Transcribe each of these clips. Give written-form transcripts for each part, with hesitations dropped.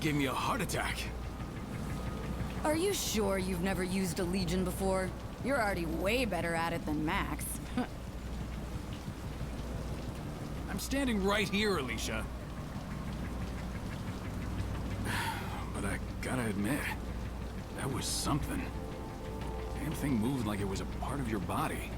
gave me a heart attack. Are you sure you've never used a Legion before? You're already way better at it than Max. I'm standing right here, Alicia. But I gotta admit, that was something. Damn thing moved like it was a part of your body.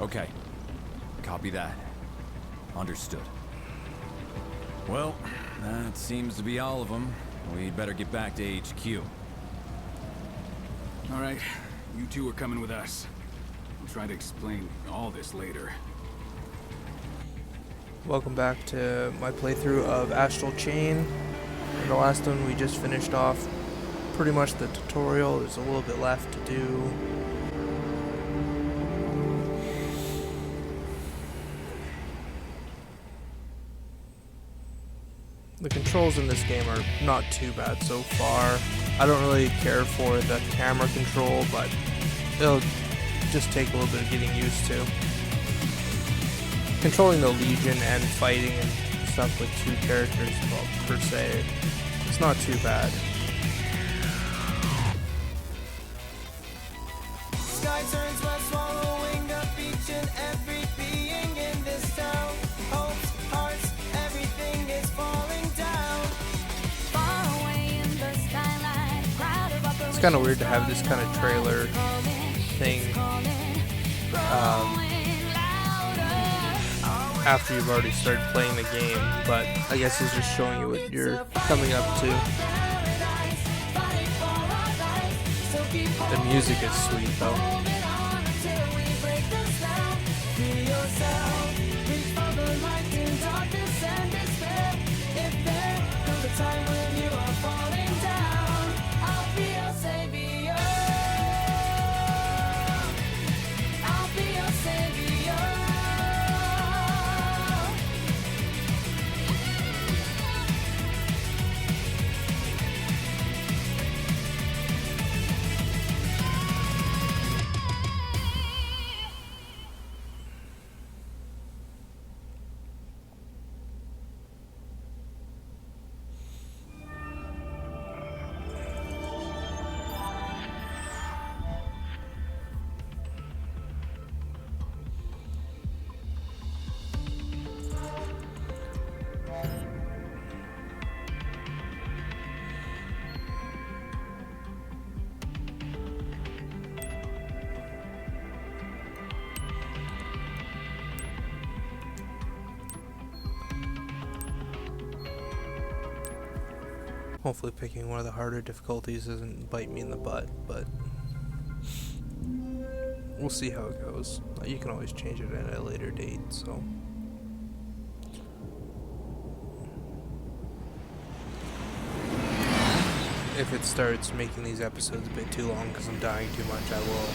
Okay. Copy that. Understood. Well, that seems to be all of them. We'd better get back to HQ. All right, you two are coming with us. I'll try to explain all this later. Welcome back to my playthrough of Astral Chain. In the last one we just finished off pretty much the tutorial. There's a little bit left to do. The controls in this game are not too bad so far. I don't really care for the camera control, but it'll just take a little bit of getting used to. Controlling the Legion and fighting and stuff with two characters, well, per se, it's not too bad. Sky turns red, swallowing up each and every being in this town. Hopes, hearts, everything is falling down. Far away in the skyline, crowd of operations. It's kind of weird to have this kind of trailer thing after you've already started playing the game, but I guess it's just showing you what you're coming up to. The music is sweet though. Hopefully picking one of the harder difficulties doesn't bite me in the butt, but we'll see how it goes. You can always change it at a later date, so. If it starts making these episodes a bit too long because I'm dying too much, I will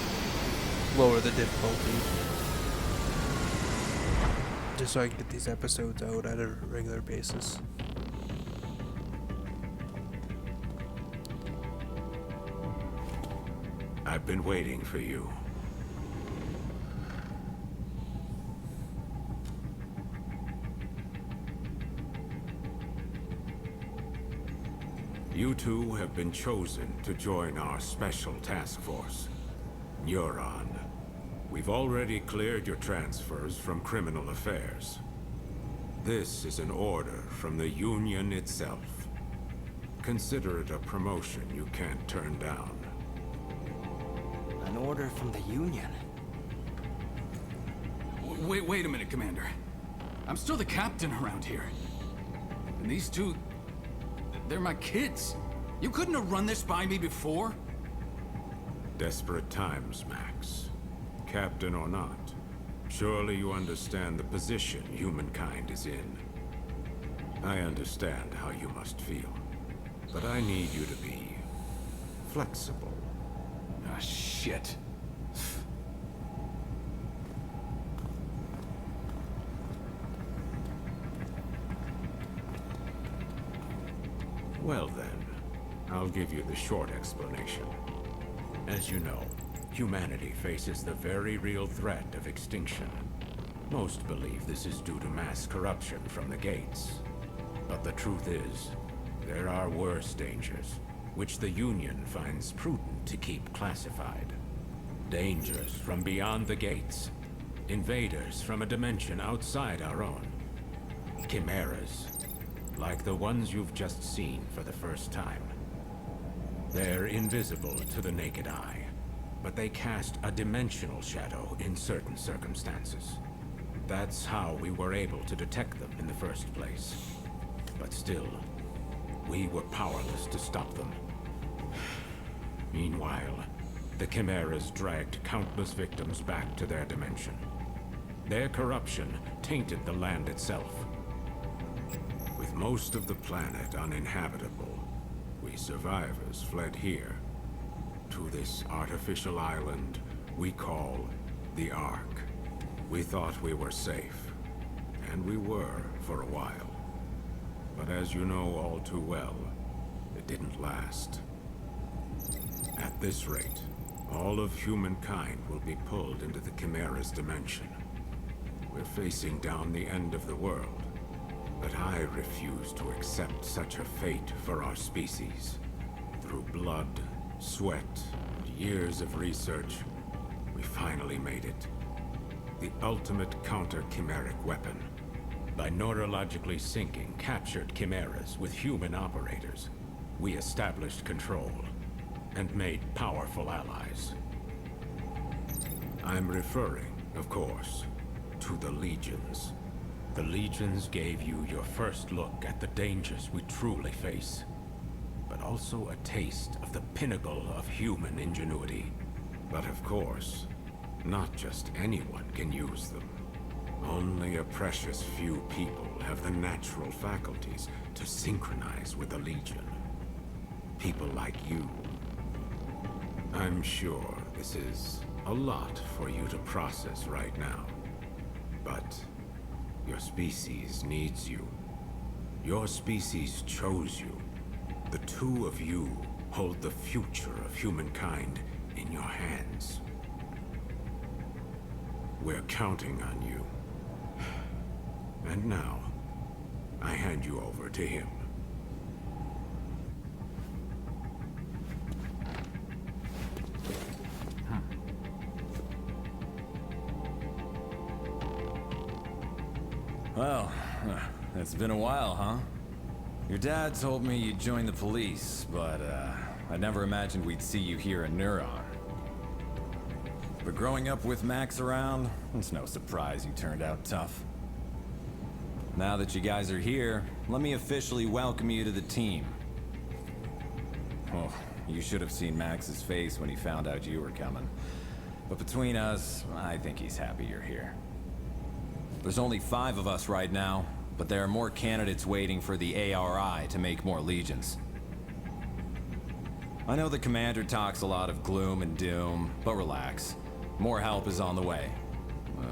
lower the difficulty. Just so I can get these episodes out at a regular basis. I've been waiting for you. You two have been chosen to join our special task force, Neuron. We've already cleared your transfers from criminal affairs. This is an order from the Union itself. Consider it a promotion you can't turn down. An order from the Union. Wait a minute, Commander. I'm still the captain around here. And these two, they're my kids. You couldn't have run this by me before? Desperate times, Max. Captain or not, surely you understand the position humankind is in. I understand how you must feel, but I need you to be flexible. Ah, shit. Well then, I'll give you the short explanation. As you know, humanity faces the very real threat of extinction. Most believe this is due to mass corruption from the gates. But the truth is, there are worse dangers, which the Union finds prudent to keep classified. Dangers from beyond the gates. Invaders from a dimension outside our own. Chimeras, like the ones you've just seen for the first time. They're invisible to the naked eye, but they cast a dimensional shadow in certain circumstances. That's how we were able to detect them in the first place. But still, we were powerless to stop them. Meanwhile, the Chimeras dragged countless victims back to their dimension. Their corruption tainted the land itself. With most of the planet uninhabitable, we survivors fled here, to this artificial island we call the Ark. We thought we were safe, and we were for a while. But as you know all too well, it didn't last. At this rate, all of humankind will be pulled into the Chimera's dimension. We're facing down the end of the world, but I refuse to accept such a fate for our species. Through blood, sweat, and years of research, we finally made it. The ultimate counter-chimeric weapon. By neurologically syncing captured chimeras with human operators, we established control and made powerful allies. I'm referring, of course, to the Legions. The Legions gave you your first look at the dangers we truly face, but also a taste of the pinnacle of human ingenuity. But of course, not just anyone can use them. Only a precious few people have the natural faculties to synchronize with the Legion. People like you. I'm sure this is a lot for you to process right now. But your species needs you. Your species chose you. The two of you hold the future of humankind in your hands. We're counting on you. And now, I hand you over to him. Well, it's been a while, huh? Your dad told me you'd join the police, but I never imagined we'd see you here in Neuron. But growing up with Max around, it's no surprise you turned out tough. Now that you guys are here, let me officially welcome you to the team. Oh, you should have seen Max's face when he found out you were coming. But between us, I think he's happy you're here. There's only 5 of us right now, but there are more candidates waiting for the ARI to make more Legions. I know the commander talks a lot of gloom and doom, but relax. More help is on the way.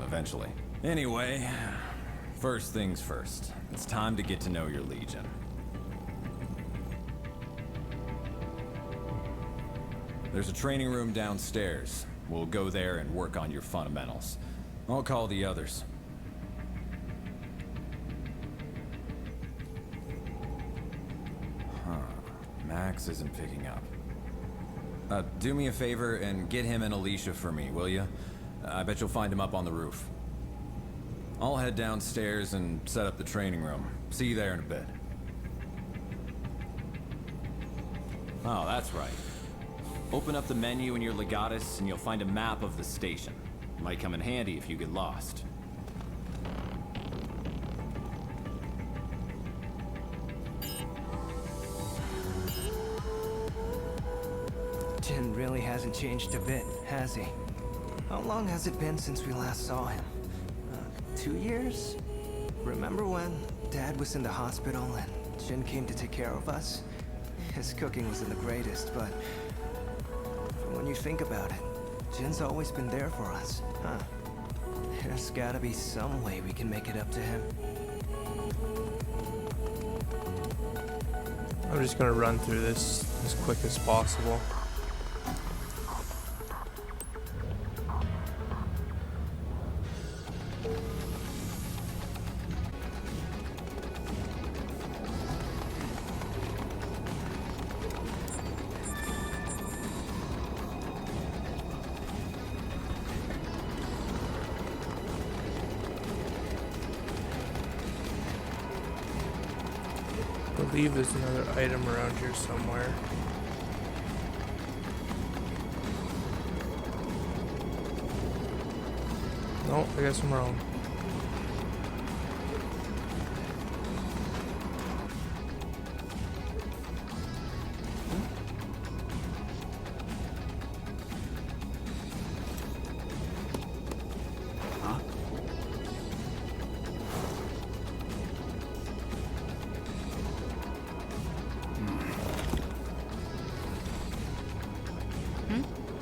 Eventually. Anyway, first things first. It's time to get to know your Legion. There's a training room downstairs. We'll go there and work on your fundamentals. I'll call the others. Max isn't picking up. Do me a favor and get him and Alicia for me, will you? I bet you'll find him up on the roof. I'll head downstairs and set up the training room. See you there in a bit. Oh, that's right. Open up the menu in your Legatus and you'll find a map of the station. Might come in handy if you get lost. Jin really hasn't changed a bit, has he? How long has it been since we last saw him? 2 years? Remember when Dad was in the hospital and Jin came to take care of us? His cooking wasn't the greatest, but when you think about it, Jin's always been there for us, huh? There's gotta be some way we can make it up to him. I'm just gonna run through this as quick as possible. believe there's another item around here somewhere. No, I guess I'm wrong.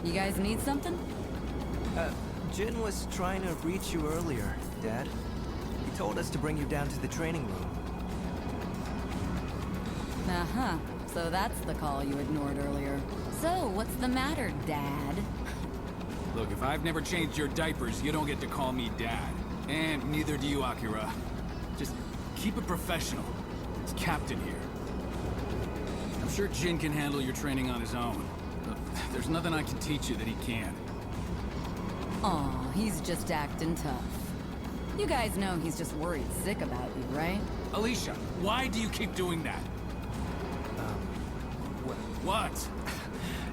You guys need something? Jin was trying to reach you earlier, Dad. He told us to bring you down to the training room. Uh-huh. So that's the call you ignored earlier. So, what's the matter, Dad? Look, if I've never changed your diapers, you don't get to call me Dad. And neither do you, Akira. Just keep it professional. It's Captain here. I'm sure Jin can handle your training on his own. Look, there's nothing I can teach you that he can't. Aw, he's just acting tough. You guys know he's just worried sick about you, right? Alicia, why do you keep doing that? What?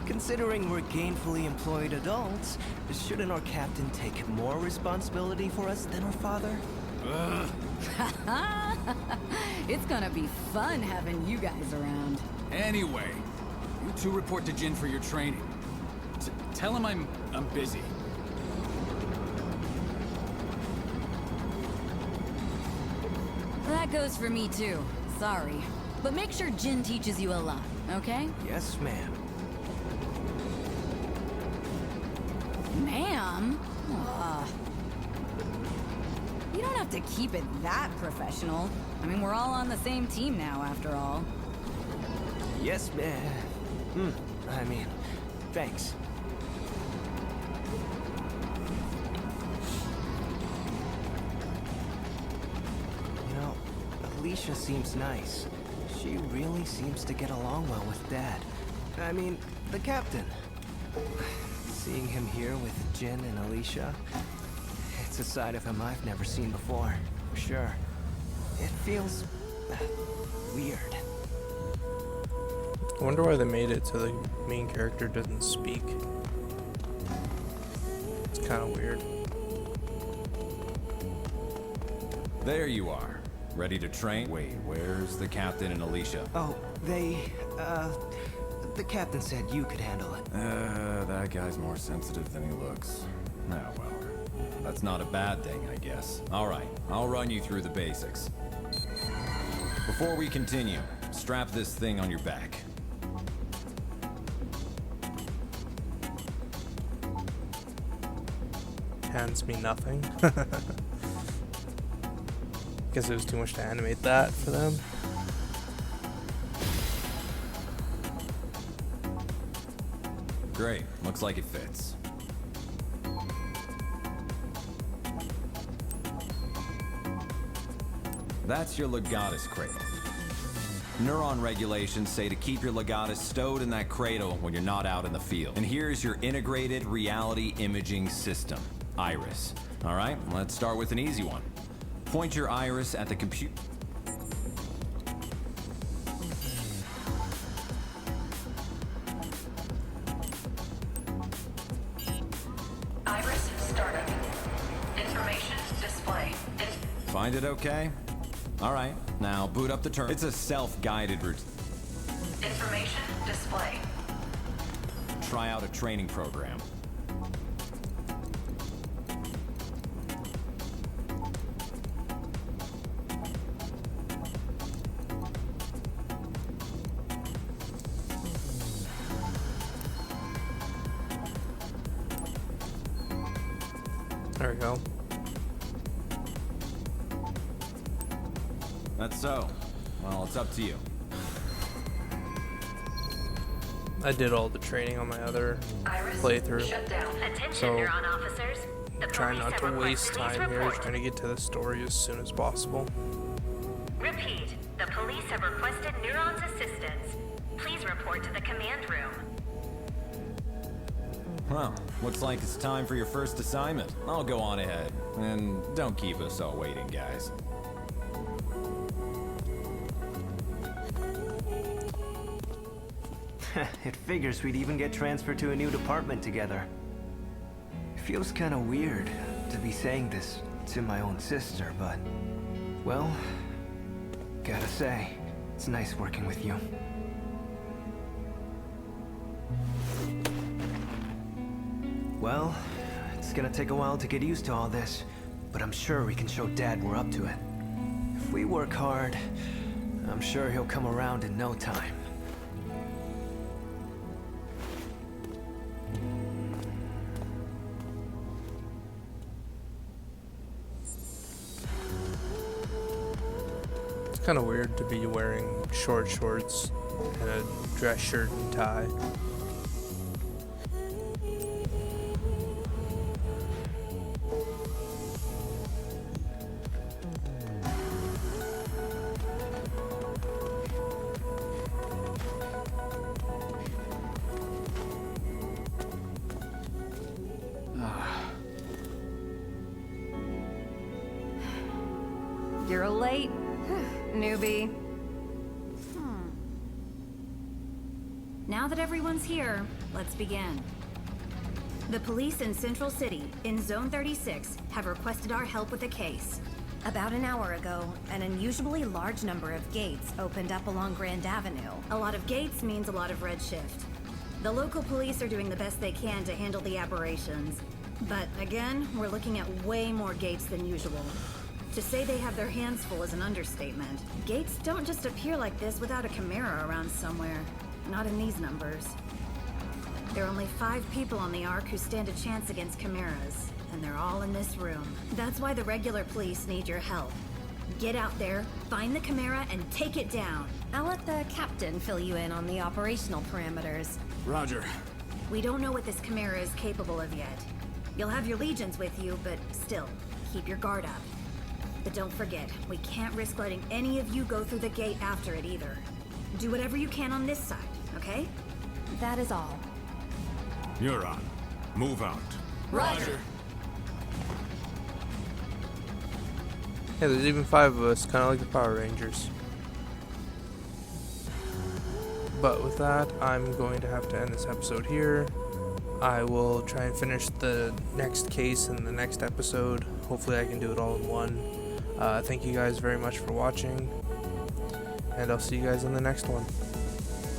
Considering we're gainfully employed adults, shouldn't our captain take more responsibility for us than our father? Ugh. It's gonna be fun having you guys around. Anyway, you two report to Jin for your training. Tell him I'm busy. That goes for me too. Sorry. But make sure Jin teaches you a lot, okay? Yes, ma'am. Ma'am? You don't have to keep it that professional. I mean, we're all on the same team now, after all. Yes, ma'am. I mean, thanks. You know, Alicia seems nice. She really seems to get along well with Dad. I mean, the captain. Seeing him here with Jin and Alicia, it's a side of him I've never seen before, for sure. It feels weird. I wonder why they made it so the main character doesn't speak. It's kind of weird. There you are. Ready to train? Wait, where's the captain and Alicia? Oh, the captain said you could handle it. That guy's more sensitive than he looks. Oh, well. That's not a bad thing, I guess. All right, I'll run you through the basics. Before we continue, strap this thing on your back. Hands me nothing. Guess it was too much to animate that for them. Great, looks like it fits. That's your Legatus cradle. Neuron regulations say to keep your Legatus stowed in that cradle when you're not out in the field. And here's your integrated reality imaging system, Iris. All right, let's start with an easy one. Point your iris at the computer. Iris startup. Information display. Find it okay? All right, now boot up the terminal. It's a self-guided route. Information display. Try out a training program. There we go. That's so. Well, it's up to you. I did all the training on my other Iris playthrough. shut down. Attention, So, neuron officers. The trying police not have to waste requested time these here, reports. trying to get to the story as soon as possible. Repeat. The police have requested Neuron's assistance. Please report to the command room. Well, looks like it's time for your first assignment. I'll go on ahead. And don't keep us all waiting, guys. It figures we'd even get transferred to a new department together. It feels kind of weird to be saying this to my own sister, but... well, gotta say, it's nice working with you. Well, it's gonna take a while to get used to all this, but I'm sure we can show Dad we're up to it. If we work hard, I'm sure he'll come around in no time. It's kind of weird to be wearing short shorts and a dress shirt and tie. You're late, newbie. Now that everyone's here, let's begin. The police in Central City, in Zone 36, have requested our help with a case. About an hour ago, an unusually large number of gates opened up along Grand Avenue. A lot of gates means a lot of redshift. The local police are doing the best they can to handle the aberrations. But again, we're looking at way more gates than usual. To say they have their hands full is an understatement. Gates don't just appear like this without a Chimera around somewhere. Not in these numbers. There are only 5 people on the Ark who stand a chance against Chimeras, and they're all in this room. That's why the regular police need your help. Get out there, find the Chimera, and take it down. I'll let the captain fill you in on the operational parameters. Roger. We don't know what this Chimera is capable of yet. You'll have your legions with you, but still, keep your guard up. But don't forget, we can't risk letting any of you go through the gate after it either. Do whatever you can on this side, okay? That is all. Neuron, move out. Roger. Yeah, there's even 5 of us, kind of like the Power Rangers. But with that, I'm going to have to end this episode here. I will try and finish the next case in the next episode. Hopefully I can do it all in one. Thank you guys very much for watching, and I'll see you guys in the next one.